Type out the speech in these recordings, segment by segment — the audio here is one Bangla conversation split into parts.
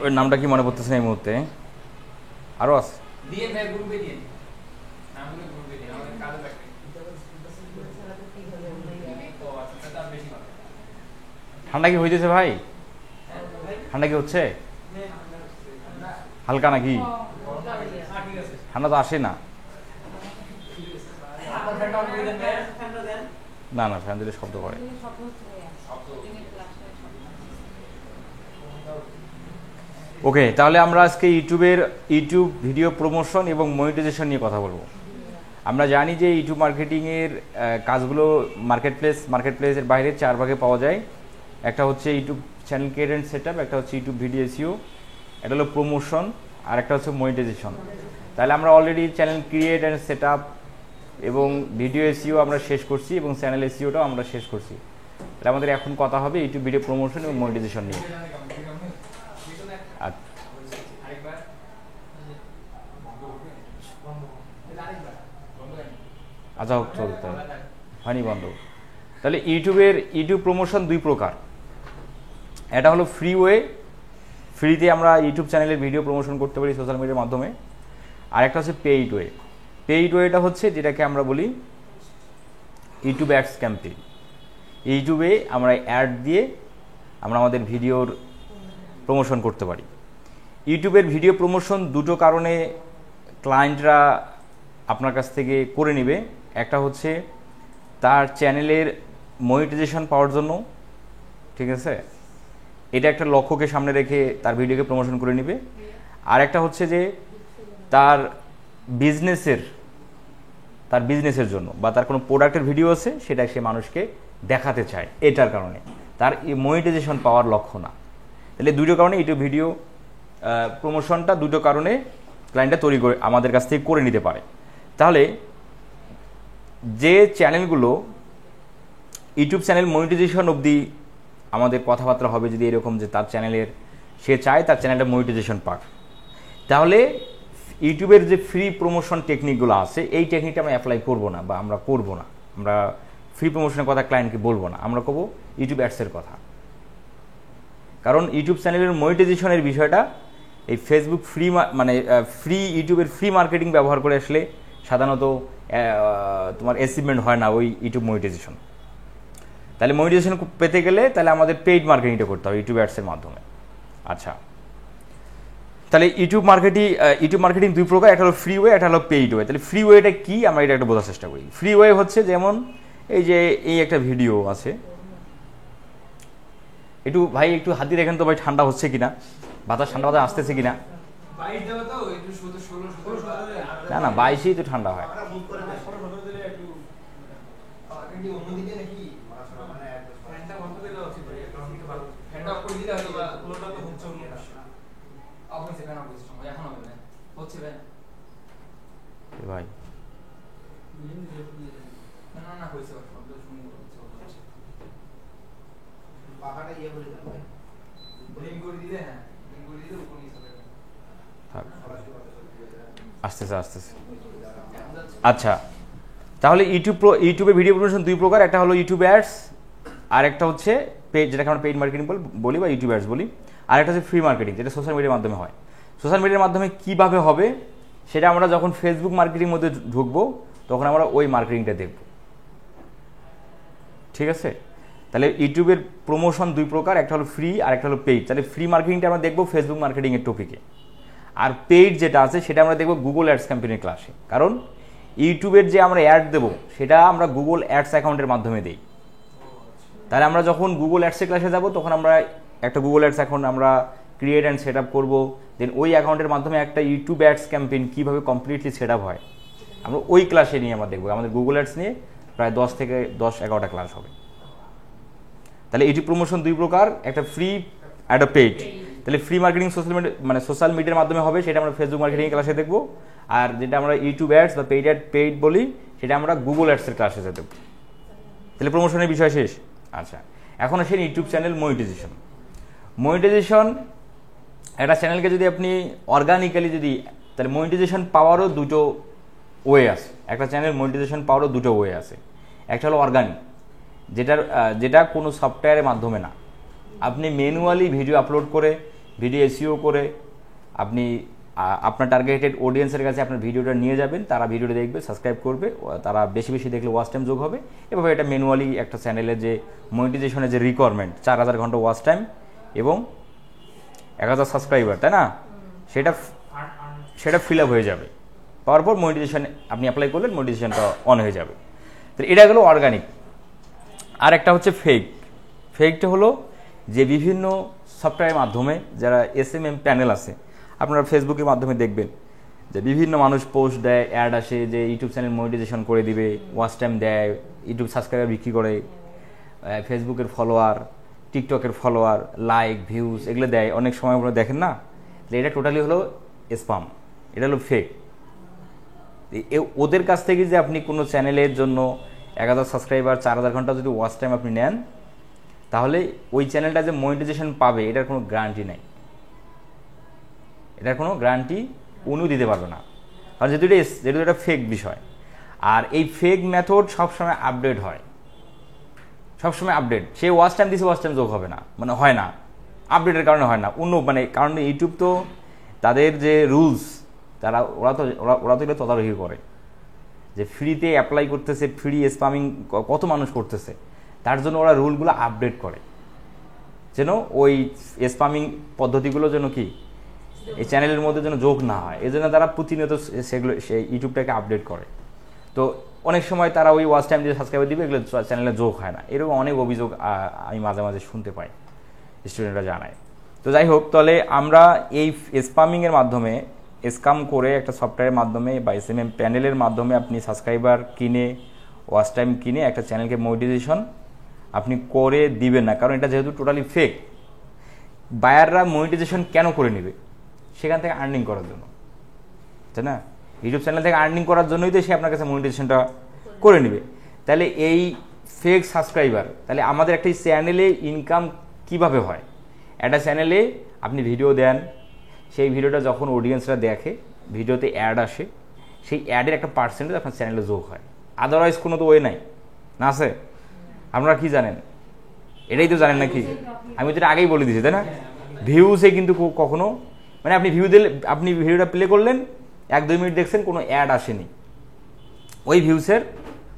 ওর নামটা কি মনে পড়তেছে না এই মুহূর্তে, আরও আছে। ঠান্ডা কি হইতেছে ভাই? ঠান্ডা কি হচ্ছে হালকা নাকি? ঠান্ডা তো আসে না। না না, ফ্যান দিলে শব্দ করে। ওকে, তাহলে আমরা আজকে ইউটিউব ভিডিও প্রমোশন এবং মনিটাইজেশন নিয়ে কথা বলবো। আমরা জানি যে ইউটিউব মার্কেটিংয়ের কাজগুলো মার্কেট প্লেসের বাইরে 4 ভাগে পাওয়া যায়। একটা হচ্ছে YouTube channel create and set up, একটা হচ্ছে ইউটিউব ভিডিও এসইও, এটা হলো প্রমোশন, আর একটা হচ্ছে মনিটাইজেশন। তাহলে আমরা already channel create and set up এবং ভিডিও এসইও আমরা শেষ করছি এবং চ্যানেল এসইওটাও আমরা শেষ করছি। তাহলে আমাদের এখন কথা হবে ইউটিউব ভিডিও প্রমোশন এবং মনিটাইজেশন নিয়ে। আচ্ছা, চলতে হয়নি বন্ধ। তাহলে ইউটিউব প্রমোশন 2 প্রকার। এটা হলো ফ্রি ওয়ে, ফ্রিতে আমরা ইউটিউব চ্যানেলের ভিডিও প্রমোশন করতে পারি সোশ্যাল মিডিয়ার মাধ্যমে। আর একটা হচ্ছে পেইড ওয়ে। পেইড ওয়েটা হচ্ছে যেটাকে আমরা বলি ইউটিউব অ্যাডস ক্যাম্পেইন। ইউটিউবে আমরা অ্যাড দিয়ে আমরা আমাদের ভিডিওর প্রমোশন করতে পারি। ইউটিউবের ভিডিও প্রমোশন 2টো কারণে ক্লায়েন্টরা আপনার কাছ থেকে করে নেবে। একটা হচ্ছে তার চ্যানেলের মনিটাইজেশন পাওয়ার জন্য, ঠিক আছে, এটা একটা লক্ষ্যকে সামনে রেখে তার ভিডিওকে প্রমোশন করে নেবে। আর একটা হচ্ছে যে তার বিজনেসের জন্য বা তার কোনো প্রোডাক্টের ভিডিও আছে সেটা সে মানুষকে দেখাতে চায়, এটার কারণে, তার মনিটাইজেশন পাওয়ার লক্ষ্য না। তাহলে 2টো কারণে ইউটিউব ভিডিও প্রমোশনটা 2টো কারণে ক্লায়েন্টটা তৈরি করে আমাদের কাছ থেকে করে নিতে পারে। তাহলে যে চ্যানেলগুলো ইউটিউব চ্যানেল মনিটাইজেশন অবধি আমাদের কথাবার্তা হবে, যদি এরকম যে তার চ্যানেলের সে চায় তার চ্যানেলটা মনিটাইজেশন পাক, তাহলে ইউটিউবের যে ফ্রি প্রমোশন টেকনিকগুলো আছে এই টেকনিকটা আমরা অ্যাপ্লাই করব না বা আমরা করব না। আমরা ফ্রি প্রমোশনের কথা ক্লায়েন্টকে বলবো না, আমরা করবো ইউটিউব অ্যাডসের কথা। কারণ ইউটিউব চ্যানেলের মনিটাইজেশনের বিষয়টা এই ফেসবুক ফ্রি ইউটিউবের ফ্রি মার্কেটিং ব্যবহার করে আসলে সাধারণত তোমার অ্যাচিভমেন্ট হয় না ওই ইউটিউব মনিটাইজেশন। তাহলে মনিটাইজেশন পেতে গেলে তাহলে আমাদের পেইড মার্কেটিংটা করতে হবে ইউটিউব অ্যাডসের মাধ্যমে। আচ্ছা, তাহলে ইউটিউব মার্কেটিং 2 প্রকার, একটা হলো ফ্রি ওয়ে, একটা হলো পেইড ওয়ে। তাহলে ফ্রি ওয়েটা কি আমরা এটা একটা বোঝার চেষ্টা করি। ফ্রি ওয়ে হচ্ছে যেমন এই একটা ভিডিও আছে, একটু হাত দিয়ে দেখেন তো ভাই ঠান্ডা হচ্ছে কিনা, বাতাস ঠান্ডা আসতেছে কিনা। না না, 22-ই তো ঠান্ডা হয়। ভাই আসতেছে। আচ্ছা, তাহলে ইউটিউবে ভিডিও প্রমোশন 2 প্রকার, একটা হলো ইউটিউব অ্যাডস, আর একটা হচ্ছে পেইড, যেটাকে আমরা পেইড মার্কেটিং বলি বা ইউটিউব অ্যাডস বলি। আর একটা হচ্ছে ফ্রি মার্কেটিং, যেটা সোশ্যাল মিডিয়ার মাধ্যমে হয়। সোশ্যাল মিডিয়ার মাধ্যমে কিভাবে হবে সেটা আমরা যখন ফেসবুক মার্কেটিং মধ্যে ঢুকবো তখন আমরা ওই মার্কেটিংটা দেখব, ঠিক আছে। তাহলে ইউটিউবের প্রমোশন 2 প্রকার, একটা হলো ফ্রি আর একটা হলো পেইড। তাহলে ফ্রি মার্কেটিংটা আমরা দেখবো ফেসবুক মার্কেটিংয়ের টপিকে, আর পেইড যেটা আছে সেটা আমরা দেখবো গুগল অ্যাডস ক্যাম্পেইনের ক্লাসে। কারণ ইউটিউবের যে আমরা অ্যাড দেবো সেটা আমরা গুগল অ্যাডস অ্যাকাউন্টের মাধ্যমে দিই। তাহলে আমরা যখন গুগল অ্যাডসের ক্লাসে যাব তখন আমরা একটা গুগল অ্যাডস অ্যাকাউন্ট আমরা ক্রিয়েট অ্যান্ড সেট আপ করবো। দেন ওই অ্যাকাউন্টের মাধ্যমে একটা ইউটিউব অ্যাডস ক্যাম্পেইন কীভাবে কমপ্লিটলি সেট আপ হয় আমরা ওই ক্লাসে নিয়ে আমরা দেখবো। আমাদের গুগল অ্যাডস নিয়ে প্রায় 10 থেকে 11টা ক্লাস হবে। তাহলে ইউটিউব প্রমোশন 2 প্রকার, একটা ফ্রি একটা পেইড। তাহলে ফ্রি মার্কেটিং সোশ্যাল মিডিয়ার মাধ্যমে হবে, সেটা আমরা ফেসবুক মার্কেটিং ক্লাসে দেখবো। আর যেটা আমরা ইউটিউব অ্যাডস বা পেইড বলি সেটা আমরা গুগল অ্যাডসের ক্লাসে দেখবো। তাহলে প্রমোশনের বিষয় শেষ। আচ্ছা, এখন আসেন ইউটিউব চ্যানেল মনিটাইজেশন। একটা চ্যানেলকে যদি আপনি অর্গানিক্যালি তাহলে মনিটাইজেশন পাওয়ারও 2টো ওয়ে আছে। একটা চ্যানেল মনিটাইজেশন পাওয়ারও 2টো ওয়ে আছে। একটা হলো অর্গানিক, যেটা কোনো সফটওয়্যারের মাধ্যমে না, আপনি ম্যানুয়ালি ভিডিও আপলোড করে ভিডিও এসইও করে আপনি আপনার টার্গেটেড অডিয়েন্সের কাছে আপনার ভিডিওটা নিয়ে যাবেন, তারা ভিডিওটা দেখবে, সাবস্ক্রাইব করবে, তারা বেশি বেশি দেখলে ওয়াচ টাইম যোগ হবে। এভাবে এটা ম্যানুয়ালি একটা চ্যানেলের যে মনিটাইজেশনের যে রিকোয়ারমেন্ট 4000 ঘন্টা ওয়াচ টাইম এবং 1000 সাবস্ক্রাইবার, তাই না, সেটা ফিল আপ হয়ে যাবে। পাওয়ার পর মনিটাইজেশন আপনি অ্যাপ্লাই করলেন, মনিটাইজেশনটা অন হয়ে যাবে। তো এটা গেলো অর্গানিক। আর একটা হচ্ছে ফেকটা হলো যে বিভিন্ন সফটওয়্যারের মাধ্যমে যারা SMM প্যানেল আছে, আপনারা ফেসবুকের মাধ্যমে দেখবেন যে বিভিন্ন মানুষ পোস্ট দেয়, অ্যাড আসে যে ইউটিউব চ্যানেল মনিটাইজেশন করে দিবে, ওয়াচ টাইম দেয়, ইউটিউব সাবস্ক্রাইবার বিক্রি করে, ফেসবুকের ফলোয়ার, টিকটকের ফলোয়ার, লাইক, ভিউজ এগুলো দেয়, অনেক সময় আপনারা দেখেন না। এটা টোটালি হলো স্পাম, এটা হলো ফেক। ওদের কাছ থেকে যে আপনি কোনো চ্যানেলের জন্য 1000 সাবস্ক্রাইবার 4000 ঘন্টা যদি ওয়াচ টাইম আপনি নেন, তাহলে ওই চ্যানেলটা যে মনিটাইজেশন পাবে এটার কোনো গ্যারান্টি নেই, এটার কোনো গ্যারান্টি উনিও দিতে পারবে না, কারণ যেহেতু এটা ফেক বিষয়। আর এই ফেক মেথড সবসময় আপডেট হয়, সবসময় আপডেট। সে ওয়াচ টাইম দিছে, ওয়াচ টাইম যোগ হবে না, মানে হয় না, আপডেটের কারণে হয় না। কারণ ইউটিউব তো তাদের যে রুলস, ওরা তো এটা তদারকি করে যে ফ্রিতে অ্যাপ্লাই করতেছে, ফ্রি স্পামিং কত মানুষ করতেছে, তার জন্য ওরা রুলগুলো আপডেট করে যেন ওই স্পামিং পদ্ধতিগুলো যেন কি এই চ্যানেলের মধ্যে যেন যোগ না হয়, এই জন্য তারা প্রতিনিয়ত সেগুলো সেই ইউটিউবটাকে আপডেট করে। তো অনেক সময় তারা ওই ওয়াচ টাইম দিয়ে সাবস্ক্রাইবার দিবে, এগুলো চ্যানেলে যোগ হয় না, এরকম অনেক অভিযোগ আমি মাঝে মাঝে শুনতে পাই, স্টুডেন্টরা জানায়। তো যাই হোক, তাহলে আমরা এই স্পামিংয়ের মাধ্যমে, স্ক্যাম করে একটা সফটওয়্যারের মাধ্যমে বা SMM প্যানেলের মাধ্যমে আপনি সাবস্ক্রাইবার কিনে, ওয়াচ টাইম কিনে একটা চ্যানেলকে মনিটাইজেশন আপনি করে দিবেন না, কারণ এটা যেহেতু টোটালি ফেক। বায়াররা মনিটাইজেশন কেন করে নেবে? সেখান থেকে আর্নিং করার জন্য, তাই না? ইউটিউব চ্যানেল থেকে আর্নিং করার জন্যই তো সে আপনার কাছে মনিটাইজেশনটা করে নেবে। তাহলে এই ফেক সাবস্ক্রাইবার, তাহলে আমাদের একটা চ্যানেলে ইনকাম কিভাবে হয়? একটা চ্যানেলে আপনি ভিডিও দেন, সেই ভিডিওটা যখন অডিয়েন্সরা দেখে, ভিডিওতে অ্যাড আসে, সেই অ্যাডের একটা পার্সেন্টেজ আপনার চ্যানেলে যোগ হয়। আদারওয়াইজ কোনো তো ওয়ে নাই না, আছে? আপনারা কি জানেন? এটাই তো জানেন নাকি? আমি তো এটা আগেই বলে দিয়েছি, তাই না? ভিউসে কিন্তু কখনো, মানে আপনি ভিউ দিলে, আপনি ভিডিওটা প্লে করলেন, 1-2 মিনিট দেখছেন, কোনো অ্যাড আসেনি, ওই ভিউসের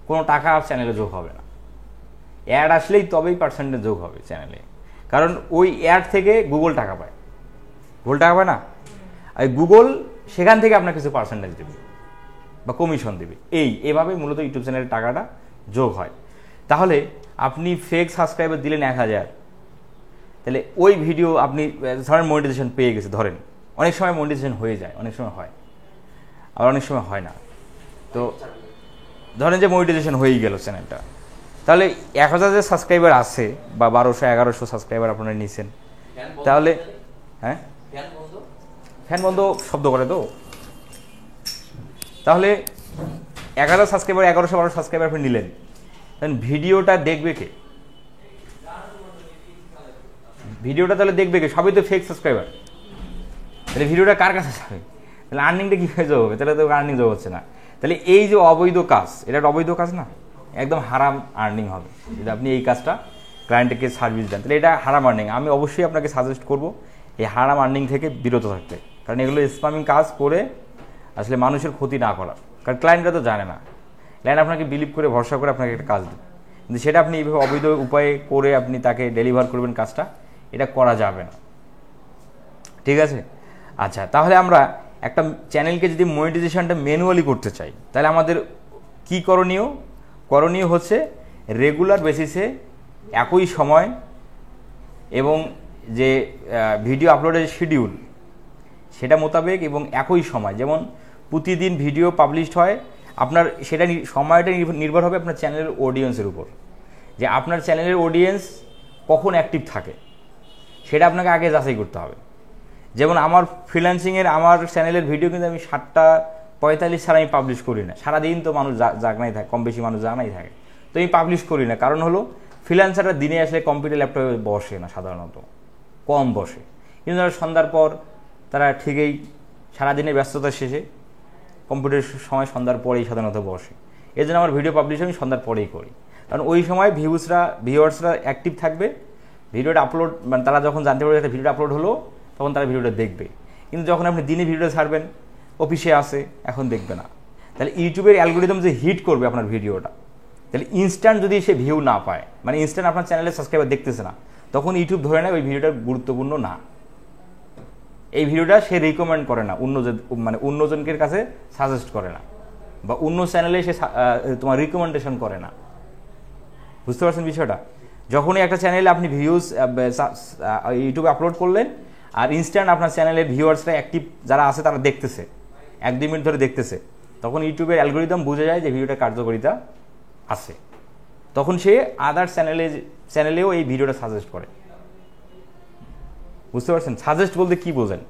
কোনো টাকা চ্যানেলে যোগ হবে না। অ্যাড আসলেই তবেই পার্সেন্টেজ যোগ হবে চ্যানেলে, কারণ ওই অ্যাড থেকে গুগল টাকা পায়, না? আর গুগল সেখান থেকে আপনার কিছু পার্সেন্টেজ দেবে বা কমিশন দেবে, এইভাবে মূলত ইউটিউব চ্যানেলের টাকাটা যোগ হয়। তাহলে আপনি ফেক সাবস্ক্রাইবার দিলেন 1000, তাহলে ওই ভিডিও আপনি ধরেন মনিটাইজেশন পেয়ে গেছে, ধরেন অনেক সময় মনিটাইজেশন হয়ে যায়, অনেক সময় হয়, আর অনেক সময় হয় না। তো ধরেন যে মনিটাইজেশন হয়েই গেল চ্যানেলটা, তাহলে 1000 যে সাবস্ক্রাইবার আছে বা 1200-1100 সাবস্ক্রাইবার আপনারা নিয়েছেন, তাহলে হ্যাঁ, ফ্যান বন্ধ শব্দ করে তো, তাহলে 1000 সাবস্ক্রাইবার, 1100-1200 সাবস্ক্রাইবার আপনি নিলেন, ভিডিওটা দেখবে কে? ভিডিওটা তাহলে দেখবে কে? সবই তো ফেক সাবস্ক্রাইবার, তাহলে ভিডিওটা কার কাছে যাবে? তাহলে আর্নিংটা কীভাবে যোগ হবে? তাহলে তো আর্নিং যোগ হচ্ছে না। তাহলে এই যে অবৈধ কাজ, এটা একটা অবৈধ কাজ না, একদম হারাম আর্নিং হবে যদি আপনি এই কাজটা ক্লায়েন্টকে সার্ভিস দেন, তাহলে এটা হারাম আর্নিং। আমি অবশ্যই আপনাকে সাজেস্ট করবো এই হারাম আর্নিং থেকে বিরত থাকতে, কারণ এগুলো স্প্যামিং কাজ করে আসলে মানুষের ক্ষতি না করা, কারণ ক্লায়েন্টরা তো জানে না, ক্লায়েন্ট আপনাকে বিলিভ করে, ভরসা করে আপনাকে একটা কাজ দেবে, কিন্তু সেটা আপনি এইভাবে অবৈধ উপায়ে করে আপনি তাকে ডেলিভার করবেন কাজটা, এটা করা যাবে না, ঠিক আছে? আচ্ছা, তাহলে আমরা একটা চ্যানেলকে যদি মনিটাইজেশনটা ম্যানুয়ালি করতে চাই, তাহলে আমাদের কি করণীয় হচ্ছে রেগুলার বেসিসে একই সময় এবং যে ভিডিও আপলোডের শিডিউল সেটা মোতাবেক এবং একই সময়, যেমন প্রতিদিন ভিডিও পাবলিশড হয়, আপনার সেটা সময়টা নির্ভর হবে আপনার চ্যানেলের অডিয়েন্সের উপর, যে আপনার চ্যানেলের অডিয়েন্স কখন অ্যাক্টিভ থাকে সেটা আপনাকে আগে যাচাই করতে হবে। যেমন আমার ফ্রিল্যান্সিংয়ের আমার চ্যানেলের ভিডিও কিন্তু আমি 7:45 ছাড়া আমি পাবলিশ করি না, সারাদিন তো মানুষ জাগনাই থাকে, কম বেশি মানুষ জাগনাই থাকে, তো আমি পাবলিশ করি না। কারণ হলো ফ্রিল্যান্সাররা দিনে আসলে কম্পিউটার ল্যাপটপে বসে না, সাধারণত কম বসে, কিন্তু তারা সন্ধ্যার পর তারা ঠিকই সারাদিনের ব্যস্ততার শেষে কম্পিউটারের সময় সন্ধ্যার পরেই সাধারণত বসে, এই জন্য আমার ভিডিও পাবলিশ আমি সন্ধ্যার পরেই করি, কারণ ওই সময় ভিউয়ার্সরা অ্যাক্টিভ থাকবে, ভিডিওটা আপলোড, মানে তারা যখন জানতে পারবে একটা ভিডিওটা আপলোড হলো, তখন তারা ভিডিওটা দেখবে। কিন্তু যখন আপনি দিনে ভিডিওটা ছাড়বেন, অফিসে আসে, এখন দেখবে না। তাহলে ইউটিউবের অ্যালগোরিদম যে হিট করবে আপনার ভিডিওটা, তাহলে ইনস্ট্যান্ট যদি সে ভিউ না পায়, মানে ইনস্ট্যান্ট আপনার চ্যানেলে সাবস্ক্রাইবার দেখতেছে না, তখন ইউটিউব ধরে নেয় ওই ভিডিওটা গুরুত্বপূর্ণ না, এই ভিডিওটা সে রিকমেন্ড করে না, মানে অন্যজনকের কাছে সাজেস্ট করে না, বা অন্য চ্যানেলে সে তোমার রিকমেন্ডেশন করে না। বুঝতে পারছেন বিষয়টা? যখনই একটা চ্যানেলে আপনি ভিউজ ইউটিউবে আপলোড করলেন, আর ইনস্ট্যান্ট আপনার চ্যানেলের ভিউয়ার্সরা অ্যাক্টিভ যারা আছে তারা দেখতেছে, 1-2 মিনিট ধরে দেখতেছে, তখন ইউটিউবের অ্যালগোরিদম বুঝে যায় যে ভিডিওটা কার্যকারিতা আছে, তখন সে আদার চ্যানেলেও এই ভিডিওটা সাজেস্ট করে। বুঝতে পারছেন? সাজেস্ট বলতে কি বোঝেন?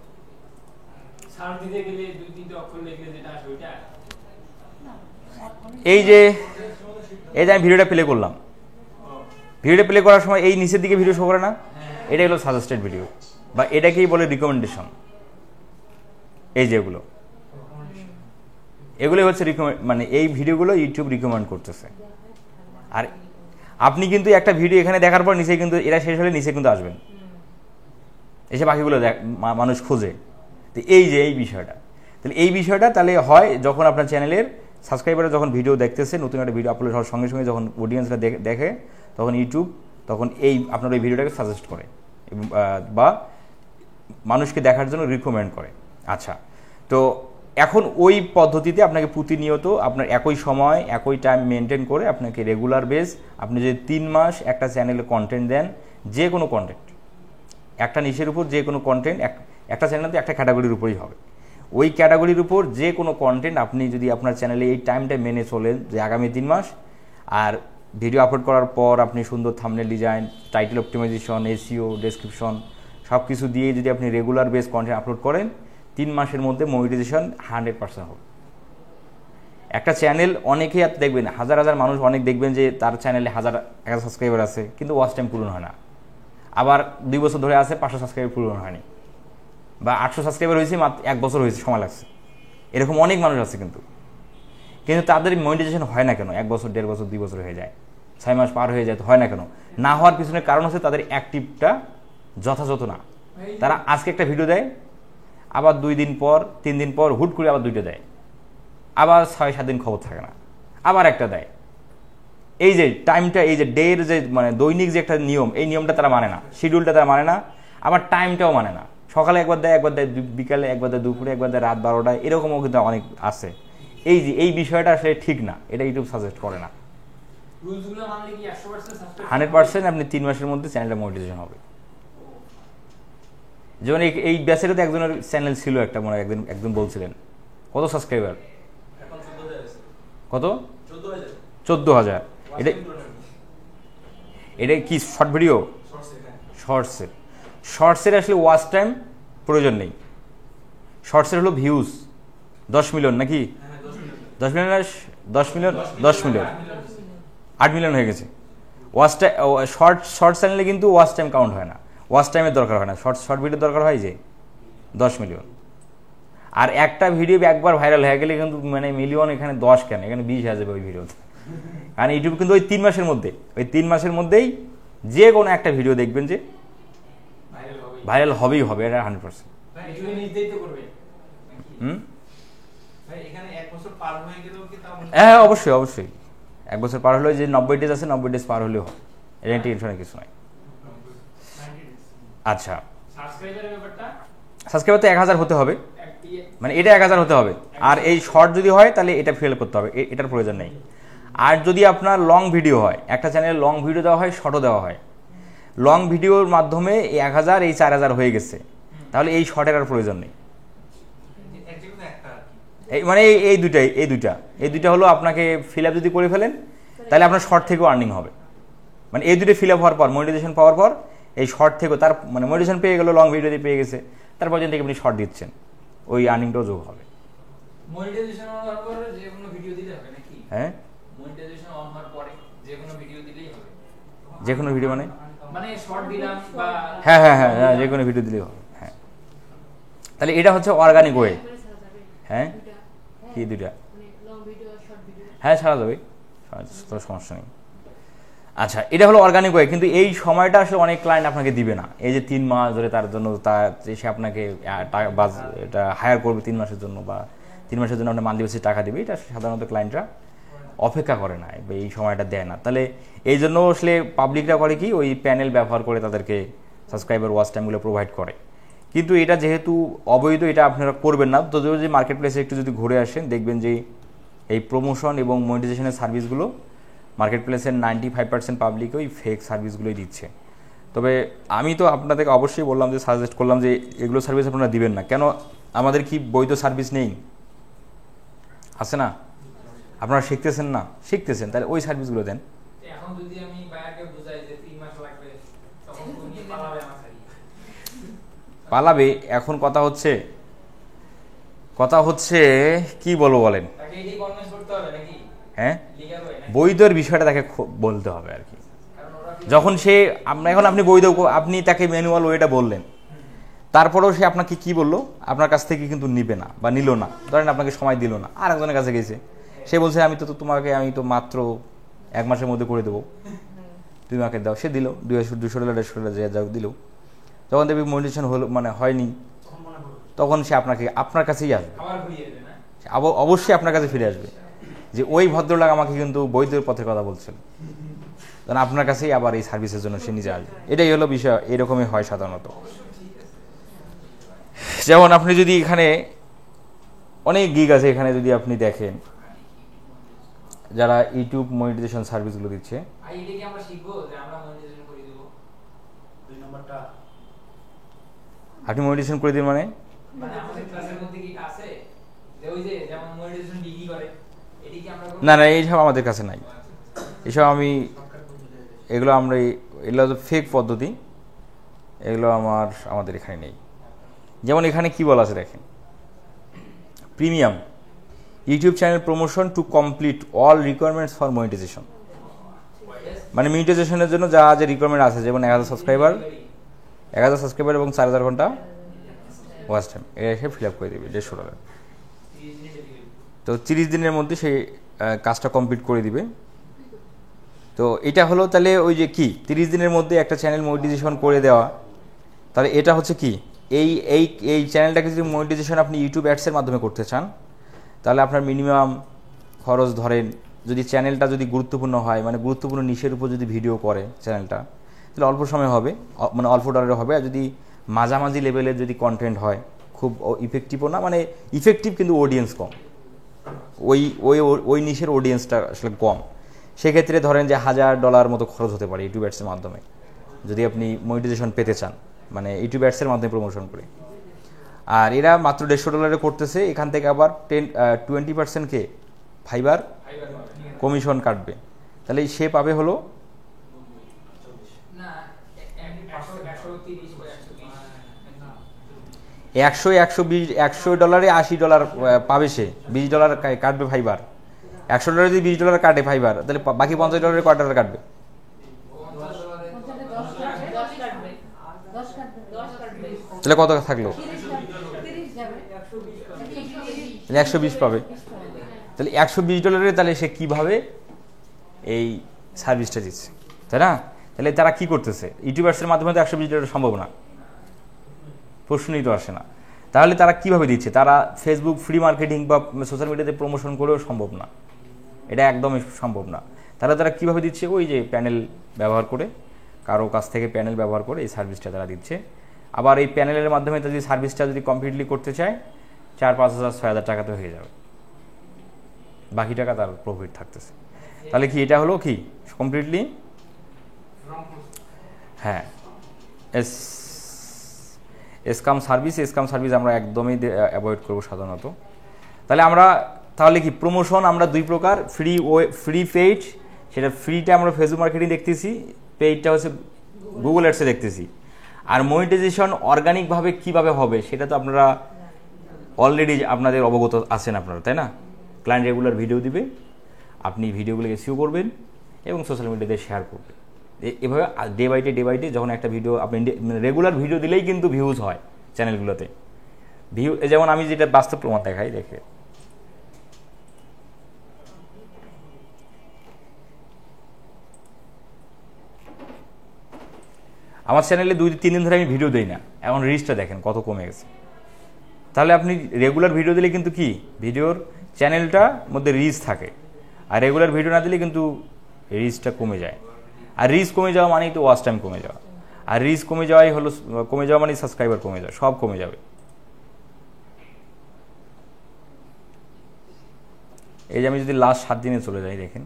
এই যে আমি ভিডিওটা প্লে করলাম, ভিডিওটা প্লে করার সময় এই নিচের দিকে ভিডিও শো করে না, এটা হলো সাজেস্টেড ভিডিও, বা এটাকেই বলে রিকমেন্ডেশন। এই যেগুলো, এগুলোই হচ্ছে মানে এই ভিডিওগুলো ইউটিউব রিকমেন্ড করতেছে। আর আপনি কিন্তু একটা ভিডিও এখানে দেখার পর নিচে কিন্তু এরা শেষ হলে নিচে কিন্তু আসবেন, এসে বাকিগুলো মানুষ খোঁজে। তো এই বিষয়টা, তাহলে এই বিষয়টা তাহলে হয় যখন আপনার চ্যানেলের সাবস্ক্রাইবাররা যখন ভিডিও দেখতেছে, নতুন একটা ভিডিও আপলোড হওয়ার সঙ্গে সঙ্গে যখন অডিয়েন্সরা দেখে, তখন ইউটিউব তখন আপনার ওই ভিডিওটাকে সাজেস্ট করে বা মানুষকে দেখার জন্য রিকমেন্ড করে। আচ্ছা, তো এখন ওই পদ্ধতিতে আপনাকে প্রতিনিয়ত আপনার একই সময় একই টাইম মেনটেন করে আপনাকে রেগুলার বেস, আপনি যদি 3 মাস একটা চ্যানেলে কন্টেন্ট দেন, যে কোনো কন্টেন্ট একটা নিশের উপর, যে কোনো কন্টেন্ট একটা চ্যানেলে একটা ক্যাটাগরির উপরেই হবে, ওই ক্যাটাগরির উপর যে কোনো কন্টেন্ট আপনি যদি আপনার চ্যানেলে এই টাইমটা মেনে চলেন, যে আগামী 3 মাস, আর ভিডিও আপলোড করার পর আপনি সুন্দর thumbnail design, title optimization, SEO, description সব কিছু দিয়ে যদি আপনি রেগুলার বেস কন্টেন্ট আপলোড করেন, 3 মাসের মধ্যে মনিটাইজেশন 100% হবে। একটা চ্যানেল অনেকেই দেখবেন, হাজার হাজার মানুষ অনেক দেখবেন যে তার চ্যানেলে 1000 সাবস্ক্রাইবার আছে, কিন্তু ওয়াচ টাইম পূরণ হয় না। আবার 2 বছর ধরে আছে 500 সাবস্ক্রাইবার পূরণ হয়নি, বা 800 সাবস্ক্রাইবার হয়েছে মাত্র 1 বছর হয়েছে, সময় লাগছে। এরকম অনেক মানুষ আছে, কিন্তু তাদের মনিটাইজেশন হয় না কেন? 1 বছর, 1.5 বছর, 2 বছর হয়ে যায়, 6 মাস পার হয়ে যায়, হয় না কেন? না হওয়ার পিছনে কারণ হচ্ছে তাদের অ্যাক্টিভটা যথাযথ না। তারা আজকে একটা ভিডিও দেয়, আবার 2 দিন পর 3 দিন পর হুট করে আবার 2টা দেয়, আবার 6-7 দিন খবর থাকে না, আবার একটা দেয়। এই যে টাইমটা, এই যে ডের যে মানে দৈনিক যে একটা নিয়ম, এই নিয়মটা তারা মানে না, শিডিউলটা তারা মানে না, আবার টাইমটাও মানে না। সকালে একবার দেয়, বিকালে একবার দেয়, দুপুরে একবার দেয়, রাত 12টায়, এরকমও কিন্তু অনেক আছে। এই বিষয়টা আসলে ঠিক না, এটা ইউটিউব সাজেস্ট করে না। 100% আপনি 3 মাসের মধ্যে চ্যানেলটা মনিটাইজেশন হবে। যেমন এই ব্যাচেরও তো একজনের চ্যানেল ছিল একটা, মনে একজন বলছিলেন, কত সাবস্ক্রাইবার? কত? 14,000। এটা কি শর্ট ভিডিও? শর্টসের আসলে ওয়াচ টাইম প্রয়োজন নেই, শর্টসের হলো ভিউজ 10 মিলিয়ন নাকি 10 মিলিয়ন 8 মিলিয়ন হয়ে গেছে। ওয়াচ টাইম শর্ট চ্যানেলে কিন্তু ওয়াচ টাইম কাউন্ট হয় না, ওয়াচ টাইমের দরকার হয় না, শর্ট ভিডিও দরকার হয় যে 10 মিলিয়ন। আর একটা ভিডিও একবার ভাইরাল হয়ে গেলে কিন্তু মানে মিলিয়ন, এখানে 10 কেন, এখানে 20 হয়ে যাবে ওই ভিডিওতে। কারণ ইউটিউব কিন্তু ওই 3 মাসের মধ্যেই যে কোনো একটা ভিডিও দেখবেন যে ভাইরাল হবেই হবে, এটা 100%। হ্যাঁ, অবশ্যই 1 বছর পার হলেও, যে 90 ডেজ আছে 90 ডেজ পার হলেও হয়, এটা টেনশনের কিছু নাই। আচ্ছা, সাবস্ক্রাইবার তো 1000 হতে হবে, মানে এটা 1000 হতে হবে। আর এই শর্ট যদি হয় তাহলে এটা ফেল করতে হবে, এটার প্রয়োজন নেই। আর যদি আপনার লং ভিডিও হয়, একটা চ্যানেলে লং ভিডিও দেওয়া হয়, শর্টও দেওয়া হয়, লং ভিডিওর মাধ্যমে এই 1000 এই 4000 হয়ে গেছে, তাহলে এই শর্টের আর প্রয়োজন নেই। মানে এই দুইটা হলো, আপনাকে ফিল আপ যদি করে ফেলেন তাহলে আপনার শর্ট থেকেও আর্নিং হবে। মানে এই দুটো ফিল আপ হওয়ার পর, মনিটাইজেশন পাওয়ার পর, এই শর্ট থেকেও তার মানে মনিটাইজেশন পেয়ে গেল, লং ভিডিও দিয়ে পেয়ে গেছে, তারপর যেন থেকে আপনি শর্ট দিচ্ছেন, ওই আর্নিংটাও যোগ হবে। মনিটাইজেশন হওয়ার পর যে কোনো ভিডিও দিলে হবে নাকি? হ্যাঁ, মনিটাইজেশন অন হওয়ার পরে যে কোনো ভিডিও দিলেই হবে? যে কোনো ভিডিও মানে শর্ট দিলাম বা হ্যাঁ যে কোনো ভিডিও দিলেই হবে। হ্যাঁ, তাহলে এটা হচ্ছে অর্গানিক ওয়ে। হ্যাঁ, কি দুইটা? হ্যাঁ, ছাড়া যাবে, সমস্যা নেই। আচ্ছা, এটা হলো অর্গানিক ওয়ে, কিন্তু এই সময়টা আসলে অনেক ক্লায়েন্ট আপনাকে দিবে না। এই যে 3 মাস ধরে তার জন্য সে আপনাকে এটা হায়ার করবে 3 মাসের জন্য, বা 3 মাসের জন্য আপনার মান্থলি বেসিস টাকা দেবে, এটা সাধারণত ক্লায়েন্টরা অপেক্ষা করে না বা এই সময়টা দেয় না। তাহলে এই জন্য আসলে পাবলিকরা করে কি, ওই প্যানেল ব্যবহার করে তাদেরকে সাবস্ক্রাইবার ওয়াচ টাইমগুলো প্রোভাইড করে। কিন্তু এটা যেহেতু অবৈধ, এটা আপনারা করবেন না। তো যদি মার্কেট প্লেসে একটু যদি ঘুরে আসেন, দেখবেন যে এই প্রমোশন এবং মনিটাইজেশনের সার্ভিসগুলো মার্কেট প্লেসের 95% পাবলিক ওই ফেক সার্ভিসগুলোই দিচ্ছে। তবে আমি তো আপনাদেরকে অবশ্যই বললাম যে, সাজেস্ট করলাম যে এগুলো সার্ভিস আপনারা দিবেন না। কেন, আমাদের কি বৈধ সার্ভিস নেই? আছে না? আপনারা শিখতেছেন না? শিখতেছেন, তাহলে ওই সার্ভিসগুলো দেন। এখন যদি আমি বায়ারকে বুঝাই যে 3 মাস লাগবে, তখন তুমি পালাবে আমার সাথে। পালাবে? এখন কথা হচ্ছে কি বলবো বলেন? তাকে এই কনভিন্স করতে হবে নাকি? হ্যাঁ, লিগ্যাল ওয়ে নাকি? বৈধর বিষয়টা তাকে বলতে হবে আর কি। যখন সে এখন আপনি বৈধ, আপনি তাকে ম্যানুয়াল ওয়েটা বললেন, তারপরেও সে আপনাকে কি বললো, আপনার কাছ থেকে কিন্তু নিবে না বা নিল না। ধরেন আপনাকে সময় দিল না, আর একজনের কাছে গেছে, সে বলছে আমি তো মাত্র 1 মাসের মধ্যে করে দেবো, তুমি আমাকে দাও। সে দিল $200 $150 যা দিল। যখন দেখবি মনিটাইজেশন হলো, মানে হয়নি, তখন সে আপনার কাছেই আসবে, আবার ঘুরিয়ে দেবে না? অবশ্যই আপনার কাছে ফিরে আসবে যে ওই ভদ্রলোক আমাকে কিন্তু বৈধের পথের কথা বলছিল, কারণ আপনার কাছেই আবার এই সার্ভিসের জন্য সে নিজে আসবে। এটাই হলো বিষয়, এরকমই হয় সাধারণত। যেমন আপনি যদি এখানে অনেক গিগ আছে, এখানে যদি আপনি দেখেন যারা ইউটিউব মনিটাইজেশন সার্ভিসগুলো দিচ্ছে, এটা কি আমরা শিখবো যে আমরা মনিটাইজেশন করে দিব? 2 নাম্বারটা আপনি মনিটাইজেশন করে দিন মানে আমাদের ক্লাসের মধ্যে কি আছে যে ওই যে যেমন মনিটাইজেশন ডিগ্রি করে, এটি কি আমরা না, এইসব আমাদের কাছে নাই। এসব এগুলো তো ফেক পদ্ধতি, এগুলো আমাদের এখানে নেই। যেমন এখানে কি বলা আছে দেখেন, premium YouTube channel promotion to complete all requirements for monetization. মানে মনিটাইজেশনের জন্য যা যে রিকোয়ারমেন্ট আছে, যেমন 1000 সাবস্ক্রাইবার এবং 4000 ঘন্টা ওয়াচ টাইম, এটা এসে ফিল আপ করে দেবে $150। তো 30 দিনের মধ্যে সেই কাজটা কমপ্লিট করে দিবে। তো এটা হলো তাহলে ওই যে কি 30 দিনের মধ্যে একটা চ্যানেল মনিটাইজেশন করে দেওয়া। তাহলে এটা হচ্ছে কি, এই চ্যানেলটাকে যদি মনিটাইজেশন আপনি ইউটিউব অ্যাডসের মাধ্যমে করতে চান, তাহলে আপনার মিনিমাম খরচ ধরেন, যদি চ্যানেলটা যদি গুরুত্বপূর্ণ হয়, মানে গুরুত্বপূর্ণ নিশের উপর যদি ভিডিও করে চ্যানেলটা, তাহলে অল্প সময় হবে, মানে অল্প ডলারে হবে। আর যদি মাঝামাঝি লেভেলের যদি কন্টেন্ট হয়, খুব ইফেক্টিভও না, মানে ইফেক্টিভ কিন্তু অডিয়েন্স কম, ওই নিশের অডিয়েন্সটা আসলে কম, সেক্ষেত্রে ধরেন যে $1000 মতো খরচ হতে পারে ইউটিউব অ্যাডসের মাধ্যমে, যদি আপনি মনিটাইজেশন পেতে চান, মানে ইউটিউব অ্যাডসের মাধ্যমে প্রমোশন করে। আর এরা মাত্র $150 করতেছে, এখান থেকে আবার 20%কে ফাইবার কমিশন কাটবে। তাহলে সে পাবে হলো না 130 $100 $80 পাবে সে, $20 কাটবে ফাইবার। $100 যদি $20 কাটে ফাইবার, তাহলে বাকি $50 কয় ডলার কাটবে? তাহলে কত থাকলো? 120 পাবে। তাহলে $120 তাহলে সে কিভাবে এই সার্ভিসটা দিচ্ছে, তাই না? তাহলে তারা কি করতেছে, ইউটিউবার্সের মাধ্যমে তো $120 সম্ভব না, প্রশ্নই তো আসে না। তাহলে তারা কিভাবে দিচ্ছে? তারা ফেসবুক ফ্রি মার্কেটিং বা সোশ্যাল মিডিয়াতে প্রমোশন করেও সম্ভব না, এটা একদমই সম্ভব না। তাহলে তারা কিভাবে দিচ্ছে? ওই যে প্যানেল ব্যবহার করে, কারো কাছ থেকে প্যানেল ব্যবহার করে এই সার্ভিসটা তারা দিচ্ছে। আবার এই প্যানেলের মাধ্যমে যদি সার্ভিসটা যদি কমপ্লিটলি করতে চায়, 4000 6000 টাকাতে হয়ে যাবে, বাকি টাকা তার প্রফিট থাকতেছে। তাহলে কি এটা হলো কি কমপ্লিটলি? হ্যাঁ, স্ক্যাম সার্ভিস আমরা একদমই অ্যাভয়েড করবো সাধারণত। তাহলে কি প্রমোশন আমরা 2 প্রকার, ফ্রি পেইড, সেটা ফ্রিটা আমরা ফেসবুক মার্কেটিং দেখতেছি, পেইডটা হচ্ছে গুগল অ্যাডসে দেখতেছি। আর মনিটাইজেশন অর্গানিকভাবে কিভাবে হবে সেটা তো আপনারা অলরেডি আপনাদের অবগত আছেন আপনারা, তাই না? ক্লায়েন্ট রেগুলার ভিডিও দিবে, আপনি ভিডিওগুলোকে এসইও করবেন এবং সোশ্যাল মিডিয়াতে শেয়ার করবেন। এভাবে ডে বাই ডে যখন একটা ভিডিও আপনি রেগুলার ভিডিও দিলেই কিন্তু ভিউজ হয় চ্যানেলগুলোতে। যেমন আমি যেটা বাস্তব প্রমাণ দেখাই, দেখে আমার চ্যানেলে 2-3 দিন ধরে আমি ভিডিও দিই না, এখন রিচটা দেখেন কত কমে গেছে। তাহলে আপনি রেগুলার ভিডিও দিলে কিন্তু কি ভিডিওর চ্যানেলটার মধ্যে রিচ থাকে, আর রেগুলার ভিডিও না দিলে কিন্তু রিচটা কমে যায়। আর রিচ কমে যাওয়া মানেই তো ওয়াচ টাইম কমে যাওয়া, আর রিচ কমে যাওয়াই হলো কমে যাওয়া মানে সাবস্ক্রাইবার কমে যাওয়া, সব কমে যাবে। এই যে আমি যদি লাস্ট 7 দিনে চলে যাই, দেখেন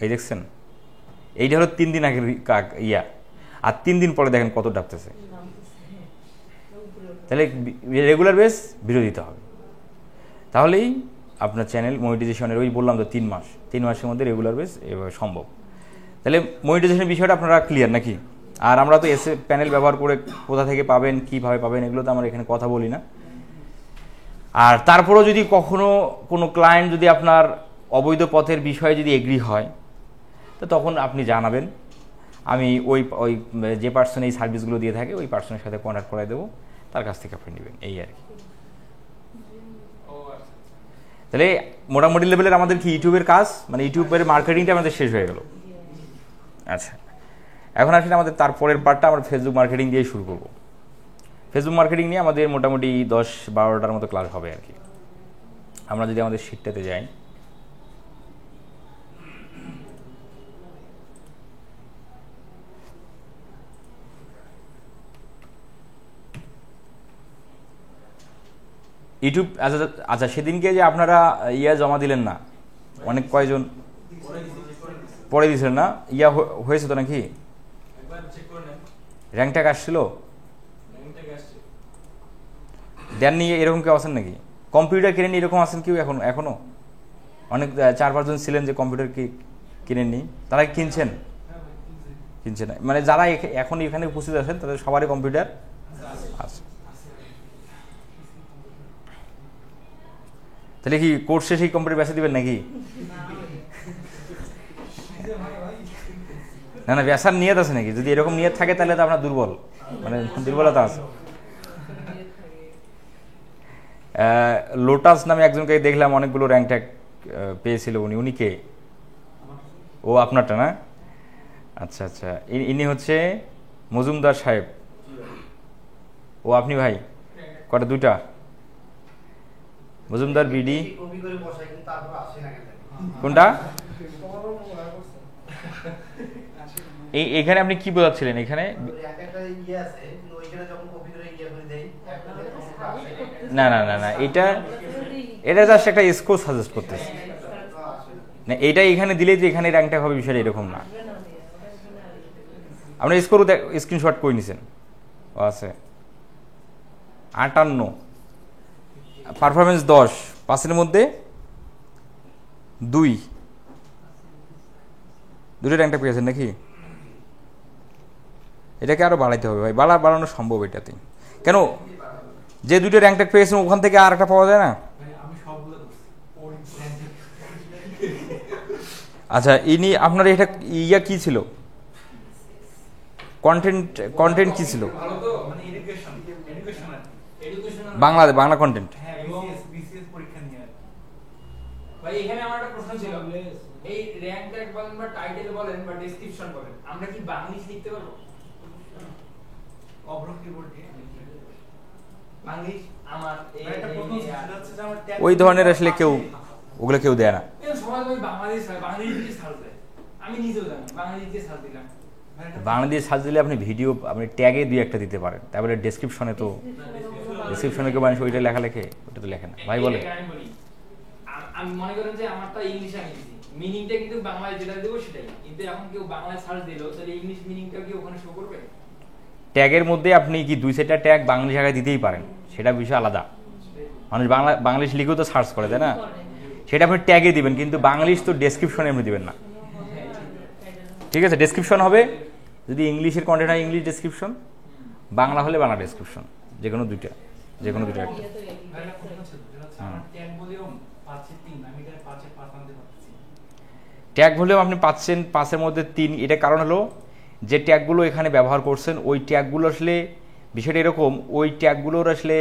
এই দেখছেন, এইটা হলো 3 দিন আগে আর 3 দিন পরে দেখেন কত ডাকতেছে। তাহলে রেগুলার বেস ভিডিও দিতে হবে, তাহলেই আপনার চ্যানেল মনিটাইজেশনের, ওই বললাম তো 3 মাসের মধ্যে রেগুলার বেস এভাবে সম্ভব। তাহলে মনিটাইজেশনের বিষয়টা আপনারা ক্লিয়ার নাকি? আর আমরা তো এসে প্যানেল ব্যবহার করে কোথা থেকে পাবেন, কীভাবে পাবেন, এগুলো তো আমরা এখানে কথা বলি না। আর তারপরেও যদি কখনো কোনো ক্লায়েন্ট যদি আপনার অবৈধ পথের বিষয়ে যদি এগ্রি হয়, তো তখন আপনি জানাবেন, আমি ওই যে পার্সন এই সার্ভিসগুলো দিয়ে থাকে ওই পার্সনের সাথে কন্ট্যাক্ট করে দেবো, তার কাছ থেকে আপনি নেবেন, এই আর কি। তাহলে মোটামুটি লেভেলের আমাদের কি ইউটিউবের কাজ, মানে ইউটিউবের মার্কেটিংটা আমাদের শেষ হয়ে গেল। আচ্ছা, এখন আসলে আমাদের তারপরের পার্টটা আমরা ফেসবুক মার্কেটিং দিয়ে শুরু করব। ফেসবুক মার্কেটিং নিয়ে আমাদের মোটামুটি 10-12টার মতো ক্লাস হবে আর কি। আমরা যদি আমাদের শিটটাতে যাই, ইউটিউব, আচ্ছা সেদিনকে যে আপনারা জমা দিলেন না, অনেক কয়জন পরে দিয়েছিলেন না, হয়েছে তো নাকি? র্যাঙ্ক ট্যাগ আসছিল দেননি, এরকম কেউ আছেন নাকি? কম্পিউটার কিনেনি এরকম আছেন কেউ এখনো? অনেক 4-5 জন ছিলেন যে কম্পিউটার কিনেননি, তারা কিনছেন না? মানে যারা এখন এখানে উপস্থিত আছেন তাদের সবারই কম্পিউটার আছে। তাহলে কি কোর্স শেষে কম্পিউটার বেচে দিবেন নাকি? না বেচার নিয়ত আছে নাকি? যদি এরকম নিয়ত থাকে তাহলে তো আপনার দুর্বল, মানে দুর্বলতা আছে। লোটাস নামে একজনকে দেখলাম অনেকগুলো র্যাঙ্ক ট্যাগ পেয়েছিল, উনি কে? ও আপনারটা না? আচ্ছা, ইনি হচ্ছে মজুমদার সাহেব। ও আপনি ভাই কটা? 2টা মজুমদার বিডি। কোনটা? এখানে আপনি কি বোঝাচ্ছিলেন? এখানে না, এটা জাস্ট একটা স্কোর সাজেস্ট করতেছে না, এটা এখানে দিলেই যে এখানে র্যাঙ্কটা হবে বিষয়টা এরকম না। আপনি স্কোরও স্ক্রিনশট করে নিছেন, আছে 58, পারফরমেন্স 10, 5-এর মধ্যে 2 র্যাঙ্কটা পেয়েছেন নাকি? এটাকে আরো বাড়াইতে হবে ভাই, বাড়ানো সম্ভব এটাতে। কেন যে 2টা র্যাঙ্কটা পেয়েছেন ওখান থেকে আর একটা পাওয়া যায় না? আচ্ছা, ইনি আপনার এটা কি ছিল? কন্টেন্ট কি ছিল? বাংলা কন্টেন্ট। ভাই এখানে আমার একটা প্রশ্ন ছিল, এই র‍্যাঙ্ক ট্যাগ বলেন বা টাইটেল বলেন বা ডেসক্রিপশন বলেন, আমরা কি বাংলিশ লিখতে পারবো? অবরোধ কিবোর্ড দিয়ে বাংলিশ আমার একটা প্রশ্ন হচ্ছে যে আমার ট্যাগ ওই ধরনের আসলে ওগুলো কেউ দেয় না। এই সমাজ ভাই বাংলাদেশ দিয়ে সার্চ দেয়, আমি নিজেও জানি বাংলাদেশ দিয়ে সার্চ দিলাম। বাংলাদেশ সার্চ দিলে আপনি ভিডিও, আপনি ট্যাগে 2-1টা দিতে পারেন, তারপরে ডেসক্রিপশনে কেউ মানুষ ওইটা লেখে, ওটা তো লেখে না ভাই। বলে আমি মনে করেন যে আমারটা ইংলিশে আমি দিছি, মিনিংটা কিন্তু বাংলায় যেটা দেব সেটাই, কিন্তু এখন কেউ বাংলায় সার্চ দিলো তাহলে ইংলিশ মিনিংটা কি ওখানে শো করবে? ট্যাগের মধ্যে আপনি কি 2-4টা ট্যাগ বাংলা জায়গায় দিতেই পারেন, সেটা বিষয় আলাদা। মানুষ বাংলিশ লিখেও তো সার্চ করে, তাই না? সেটা আপনি ট্যাগে দিবেন, কিন্তু বাংলিশ তো ডেসক্রিপশনে আপনি দিবেন না, ঠিক আছে? ডেসক্রিপশন হবে, যদি ইংলিশের কন্টেন্ট হয় ইংলিশ ডেসক্রিপশন, বাংলা হলে বাংলা ডেসক্রিপশন, যে কোনো দুইটা একটা। ট্যাগ ভলিউম আপনি পাচ্ছেন 5-এর মধ্যে 3। এটা কারণ হলো যে ট্যাগগুলো এখানে ব্যবহার করছেন ওই ট্যাগগুলো আসলে বিষয়টা এরকম, ওই ট্যাগগুলোর আসলে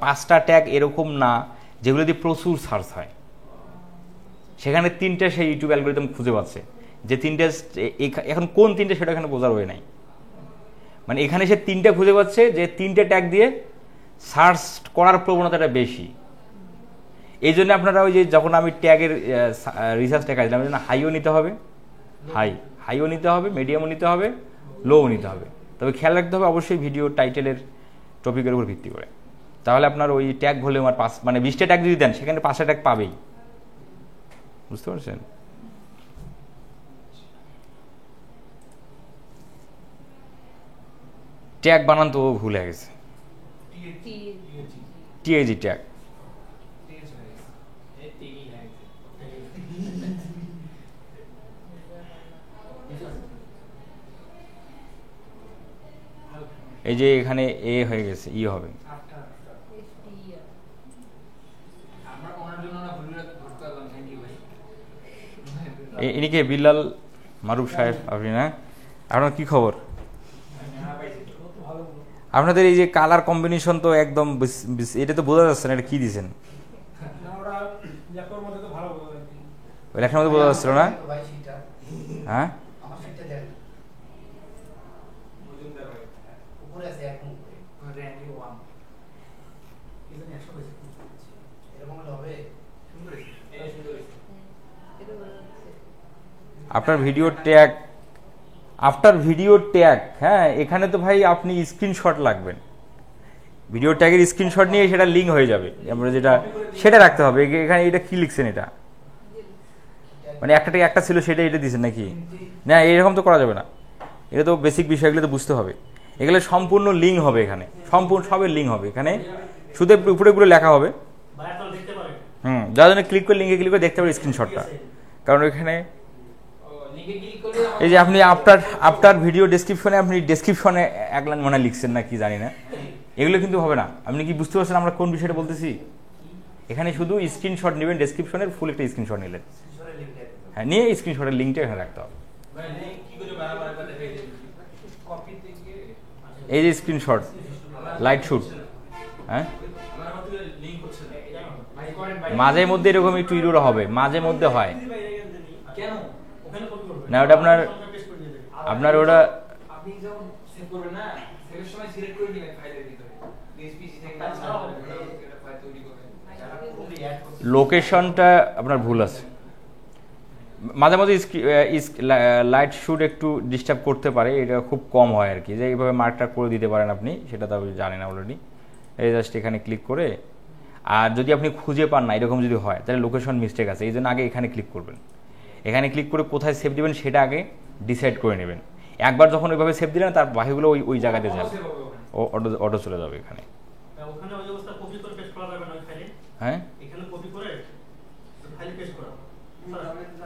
5টা ট্যাগ এরকম না যেগুলো দিয়ে প্রচুর সার্চ হয়, সেখানে 3টা সেই ইউটিউব অ্যালগরিদম খুঁজে পাচ্ছে, যে তিনটে এখন কোন তিনটে সেটা এখানে বোঝার হয়ে নাই, মানে এখানে সে তিনটে খুঁজে পাচ্ছে যে তিনটে ট্যাগ দিয়ে সার্চ করার প্রবণতাটা বেশি। এই জন্য আপনারা ওই যে যখন আমি ট্যাগের রিসার্চটা কাজলাম, ওই জন্য হাইও নিতে হবে, হাইও নিতে হবে, মিডিয়ামও নিতে হবে, লোও নিতে হবে। তবে খেয়াল রাখতে হবে অবশ্যই ভিডিও টাইটেলের টপিকের উপর ভিত্তি করে, তাহলে আপনার ওই ট্যাগ ভলিউম আর 5 মানে 20টা ট্যাগ যদি দেন সেখানে 5টা ট্যাগ পাবেই, বুঝতে পারছেন? ট্যাগ বানান তো ভুল হয়ে গেছে, টিএজি ট্যাগ। এই যে এখানে এ হয়ে গেছে, ই হবে। ইনিকে বিল্লাল মারুফ সাহেব, আপনি না? আপনার কি খবর? আপনাদের এই যে কালার কম্বিনেশন তো একদম, এটা তো বোঝা যাচ্ছে না এটা কি দিয়েছেন, লেখার মধ্যে বোঝা যাচ্ছিল না। হ্যাঁ আপনার video tag, after video tag, হ্যাঁ এখানে তো ভাই আপনি স্ক্রিনশট লাগবেন, ভিডিও ট্যাগের স্ক্রিনশট নিয়ে সেটা লিঙ্ক হয়ে যাবে, আমরা যেটা সেটা রাখতে হবে। এখানে এটা কি লিখছেন, এটা মানে একটা ট্যাগ একটা ছিল সেটা এটা দিয়েছেন নাকি? না এরকম তো করা যাবে না, এটা তো বেসিক বিষয়গুলো তো বুঝতে হবে। এগুলো সম্পূর্ণ লিঙ্ক হবে, এখানে সম্পূর্ণ সবের লিঙ্ক হবে, এখানে শুধু উপরেগুলো লেখা হবে। যার জন্য ক্লিক করে লিঙ্কে ক্লিক করে দেখতে পাবে স্ক্রিনশটটা, কারণ এখানে এই যে আপনি আফটার ভিডিও ডেসক্রিপশনে আপনি ডেসক্রিপশনে এক লাইন মনে লিখছেন না কি জানি না, এগুলো কিন্তু হবে না। আপনি কি বুঝতে পারছেন আমরা কোন বিষয়টা বলতেছি? এখানে শুধু স্ক্রিনশট নেবেন, ডেসক্রিপশনের ফুল একটা স্ক্রিনশট নিলেন, হ্যাঁ নিয়ে স্ক্রিনশটের লিঙ্কটা এখানে রাখতে হবে। এই যে স্ক্রিনশট লাইট শুট, হ্যাঁ মাঝে মধ্যে এরকম একটু ইরোর হবে, মাঝে মধ্যে হয় না, ওটা আপনার ওটা লোকেশনটা আপনার ভুল আছে, মাঝে মাঝে লাইট শুট একটু ডিস্টার্ব করতে পারে, এটা খুব কম হয় আর কি, যে এইভাবে মার্কটা করে দিতে পারেন আপনি, সেটা তো জানেন অলরেডি। এই জাস্ট এখানে ক্লিক করে, আর যদি আপনি খুঁজে পান না এরকম যদি হয় তাহলে লোকেশন মিস্টেক আছে, এই জন্য আগে এখানে ক্লিক করবেন, এখানে ক্লিক করে কোথায় সেভ দিবেন সেটা আগে ডিসাইড করে নেবেন। একবার যখন ওইভাবে সেভ দিলেন তার বাকিগুলো ওই জায়গাতে যাবে, অটো চলে যাবে এখানে। হ্যাঁ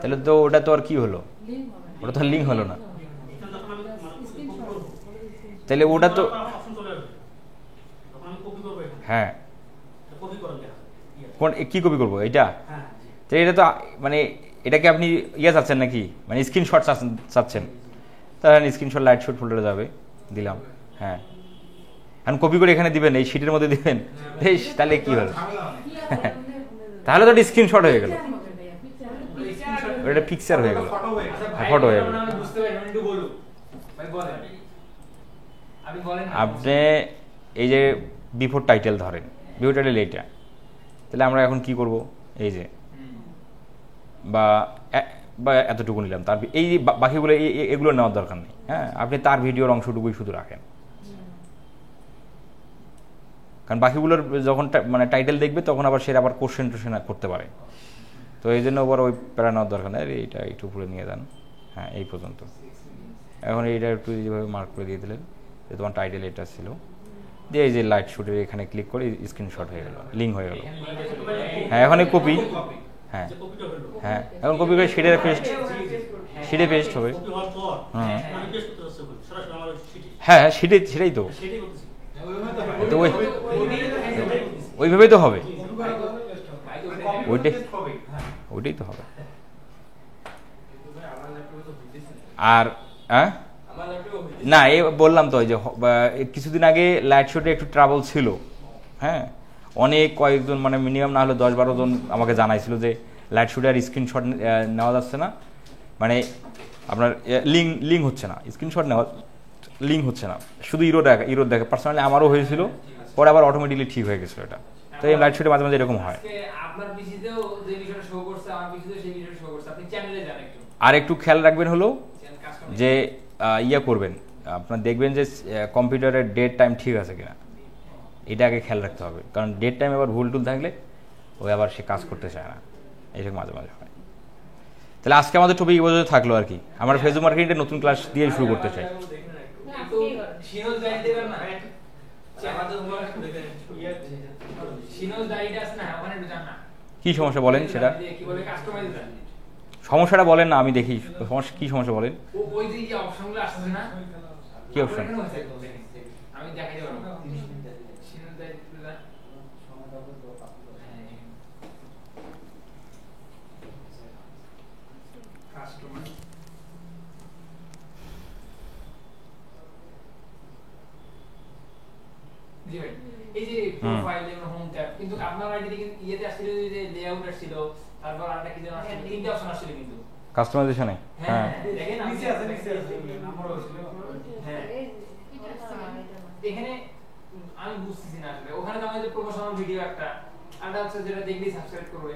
তাহলে তো ওটা তো আর কি হলো, ওটা তো লিঙ্ক হলো না, তাহলে ওটা তো হ্যাঁ কোন কি কপি করবো এটা? তাহলে এটা তো মানে এটাকে আপনি ইয়ে চাচ্ছেন নাকি, মানে স্ক্রিনশট চাচ্ছেন, তাহলে স্ক্রিনশট লাইট শুট ফোল্ডারে যাবে, দিলাম। হ্যাঁ এখন কপি করে এখানে দিবেন, এই শিটের মধ্যে দিবেন, বেশ তাহলে কি হলো, তাহলে তো স্ক্রিনশট হয়ে গেল, এটা পিকচার হয়ে গেল, ফটো হয়ে গেল। আপনি এই যে বিফোর টাইটেল ধরেন, বিফোর টাইটেল এইটা, তাহলে আমরা এখন কি করব, এই যে বা এতটুকু নিলাম, তার এই বাকিগুলো এগুলো নেওয়ার দরকার নেই। হ্যাঁ আপনি তার ভিডিওর অংশটুকুই শুধু রাখেন, কারণ বাকিগুলোর যখন মানে টাইটেল দেখবে তখন আবার সেটা আবার কোশ্চেন টোশ্চেন করতে পারে, তো এই জন্য আবার ওই প্যারা নেওয়ার দরকার নেই। এইটা একটু উপরে নিয়ে যান, হ্যাঁ এই পর্যন্ত। এখন এইটা একটু যেভাবে মার্ক করে দিয়ে দিলেন যে তোমার টাইটেল এটা ছিল, দিয়ে এই যে লাইট শুটে এখানে ক্লিক করে স্ক্রিনশট হয়ে গেল, লিঙ্ক হয়ে গেল। হ্যাঁ এখন এই কপি, হ্যাঁ হ্যাঁ এখন কপি করে শিটে পেস্ট হবে। হ্যাঁ সেটাই তো, ওইভাবেই তো হবে, ওইটাই তো হবে। আর না এই বললাম তো যে কিছুদিন আগে লাইট শুটে একটু ট্রাবল ছিল, হ্যাঁ অনেক কয়েকজন মানে মিনিমাম না হলে 10-12 জন আমাকে জানাইছিল যে লাইট শুটে আর স্ক্রিনশট নেওয়া যাচ্ছে না, মানে আপনার লিঙ্ক হচ্ছে না, স্ক্রিনশট নেওয়া লিঙ্ক হচ্ছে না, শুধু ইরো দেখে। পার্সোনালি আমারও হয়েছিল, পরে আবার অটোমেটিকলি ঠিক হয়ে গেছিলো এটা। তো এই লাইট শুটে মাঝে মাঝে এরকম হয়। আপনার পিসিতেও যে বিষয়টা শো করছে আমার পিসিতেও সেই বিষয়টা শো করছে, আপনি চ্যানেলে যান একটু। আর একটু খেয়াল রাখবেন হলো যে ইয়ে করবেন, আপনার দেখবেন যে কম্পিউটারের ডেট টাইম ঠিক আছে কিনা, এটা আগে খেয়াল রাখতে হবে। কারণ ডেট টাইম আবার ভুল টুল থাকলে ওই আবার সে কাজ করতে চায় না, এইসব মাঝে মাঝে হয়। তাহলে আজকে আমাদের টপিক এই পর্যন্ত থাকলো আর কি। আমরা ফেসবুক মার্কেটিংয়ের নতুন ক্লাস দিয়ে শুরু করতে চাই। কি সমস্যা বলেন সেটা, সমস্যাটা বলেন না, আমি দেখি সমস্যা কি, সমস্যা বলেন। কি অপশন? আমি দেখাই দেব কাস্টমার। জি ভাই, এই যে প্রোফাইল এবং হোম ট্যাব, কিন্তু আপনার আইডি থেকে ইয়েতে আসছিল যে লেআউট আসছিল, তারপর আরেকটা কি যেন আসছিল, তিনটা অপশন আসছিল কিন্তু কাস্টমাইজেশনে। হ্যাঁ দেখেন নিচে আছে নাম্বার আসছিল। হ্যাঁ এখানে আমি বুঝতেছি না আসলে, ওখানে তো আমাদের প্রমোশনাল ভিডিও একটা, আর হচ্ছে যেটা দেখলেই সাবস্ক্রাইব করবে,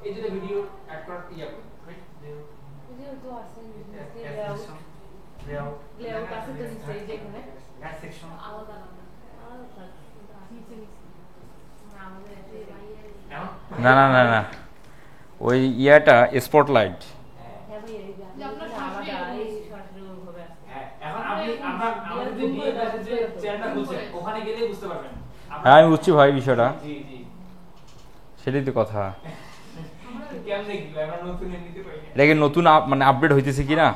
এই দুটো ভিডিও অ্যাড করার ইয়া করবে রাইট। ভিডিও তো আছে লেআউট আছে তো নিচে এই যে এখানে অ্যাড সেকশন আলাদা না না না না, ওই ইয়াটা স্পটলাইট। হ্যাঁ আমি বুঝছি ভাই বিষয়টা, সেটাই তো কথা। এটা কি নতুন মানে আপডেট হইতেছে কি না,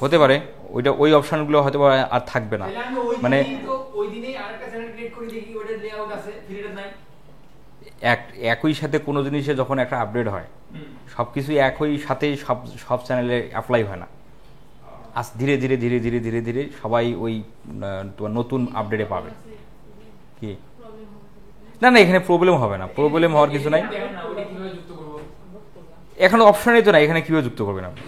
হতে পারে ওইটা, ওই অপশনগুলো হয়তো আর থাকবে না। মানে একই সাথে কোনো জিনিসে যখন একটা আপডেট হয়, সব কিছুই একই সাথে সব চ্যানেলে অ্যাপ্লাই হয় না। আজ ধীরে ধীরে ধীরে ধীরে ধীরে ধীরে সবাই ওই তোমার নতুন আপডেটে পাবে। কি না না, এখানে প্রবলেম হবে না, প্রবলেম হওয়ার কিছু নাই। এখন অপশনই তো না, এখানে কিভাবে যুক্ত করবেন আপনি?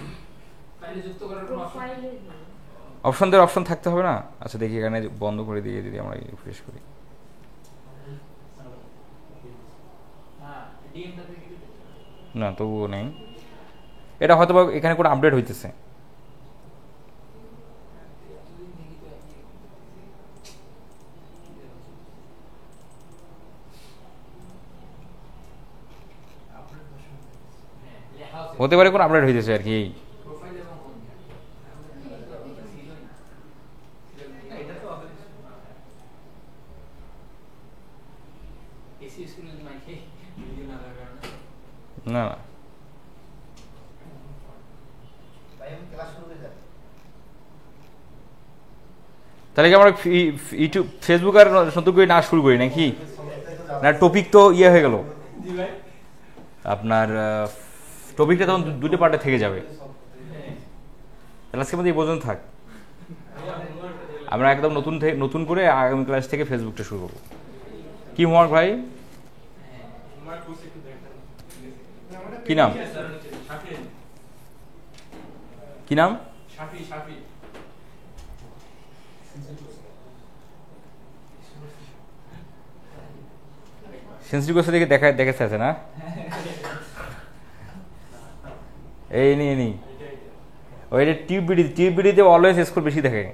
অপশন দেওয়ার অপশন থাকতে হবে না। আচ্ছা দেখি এখানে বন্ধ করে দিয়ে যদি আমরা রিফ্রেশ করি, না তবুও নেই। এটা হয়তো এখানে কোনো আপডেট হইতেছে। হতে পারে কোনো আপডেট হইতেছে আর কি। না না তাহলে কি আমরা ইউটিউব ফেসবুক আর নতুন করে না শুরু করি নাকি? না টপিক তো ইয়ে হয়ে গেল আপনার, টপিকটা তখন দুটো পার্টে থেকে যাবে। তাহলে আজকে আমাদের এই পর্যন্ত থাক, আমরা একদম নতুন করে আগামী ক্লাস থেকে ফেসবুকটা শুরু করবো। কি হোমওয়ার্ক ভাই? কি নাম? কি নাম? সেন্সিটিভ কোর্স থেকে দেখাচ্ছে আছে না? এই নি ওই টিউবিডিতে অলওয়েজ স্কোর বেশি দেখায়।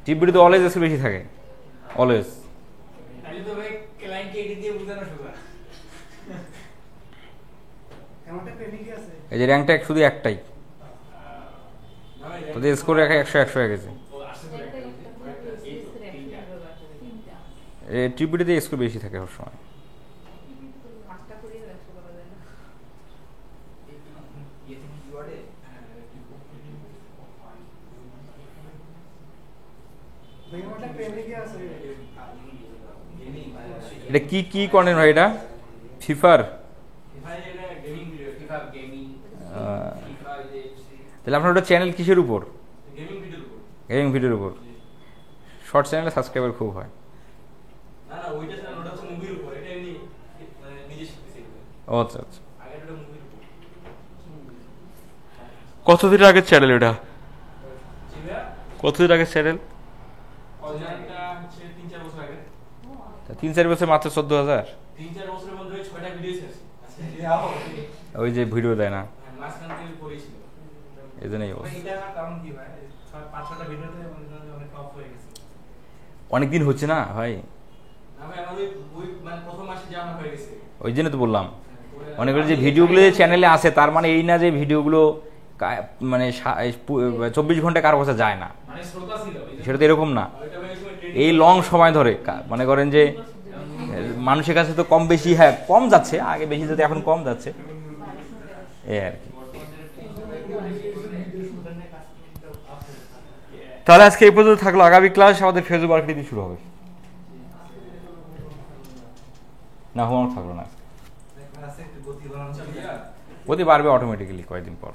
টিউবিডিতে অলওয়েজ স্কোর বেশি থাকে, অলওয়েজ। এই যে র্যাঙ্কটা শুধু একটাই, তোদের স্কোর 100 হয়ে গেছে। টিউবিডিতে স্কোর বেশি থাকে সবসময়। এটা কি করেন ভাই? এটা ফিফার? তাহলে আপনার ওটা চ্যানেল কিসের উপর? গেমিং ভিডিওর উপর। শর্ট চ্যানেলে সাবস্ক্রাইবার খুব হয়। ও আচ্ছা আচ্ছা। কতদিন আগের চ্যানেল এটা? জিবা কতদিন আগের চ্যানেল? অরিজিনালটা হচ্ছে 3-4 বছর আগে। 3-4 বছর মাত্র 14,000? 3-4 বছরের মধ্যে 6টা ভিডিও ছেড়েছি। ওই যে ভিডিও দেয় না মাঝখান থেকে পড়েছিল। এই জন্যই এটা কারণ কি ভাই 5-6টা ভিডিওতে অনেক টপ হয়ে গেছে। অনেকদিন হচ্ছে না ভাই, আমি ওই মানে প্রথম মাসে জানা হয়ে গেছে। ওই জন্য তো বললাম মনে করি যে ভিডিওগুলো যে চ্যানেলে আসে তার মানে এই না যে ভিডিওগুলো মানে 24 ঘন্টা কারো কাছে যায় না, মানে শ্রোতা ছিল সেটা তো এরকম না। ওইটা ভাই সময় এই লং সময় ধরে মনে করেন যে মানুষের কাছে তো কম বেশি, হ্যাঁ কম যাচ্ছে, আগে বেশি যেতে এখন কম যাচ্ছে এই আর কি। তাহলে আজকে এই পর্যন্ত থাকলো, আগামী ক্লাস আমাদের ফেসবুক মার্কেটিং দিয়ে শুরু হবে না, হোমওয়ার্ক থাকলো না, আছে একটু গতি বাড়ানো গতি বাড়বে অটোমেটিক্যালি কয়েকদিন পর।